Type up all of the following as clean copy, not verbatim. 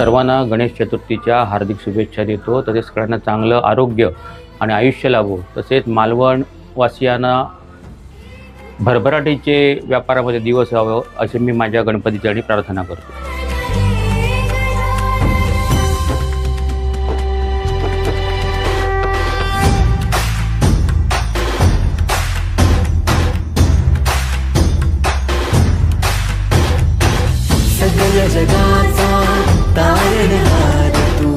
सर्वांना गणेश चतुर्थीच्या हार्दिक शुभेच्छा देतो. तसेच सगळ्यांना चांगलं आरोग्य आणि आयुष्य लाभो. तसेच मालवण वासियांना भरभराटीचे व्यापारामध्ये दिवस यावं असे मी माझ्या गणपतीचरणी प्रार्थना करतो. सगळ्या जगाचा तारणहार तू,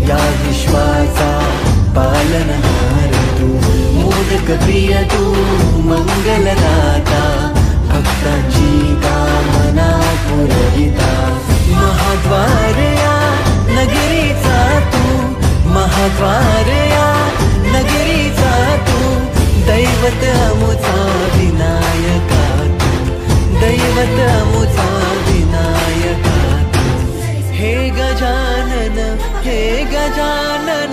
या विश्वाचा पालनहार तू, मोदक प्रिय तू, मंगलदाता, भक्तांची कामना पुरविता. महाद्वार या नगरीचा तू, महाद्वार या नगरीचा तू, दैवत अमुचा विनायका तू, दैवत अमुचा विनायका तू. हे गजानन, हे गजानन,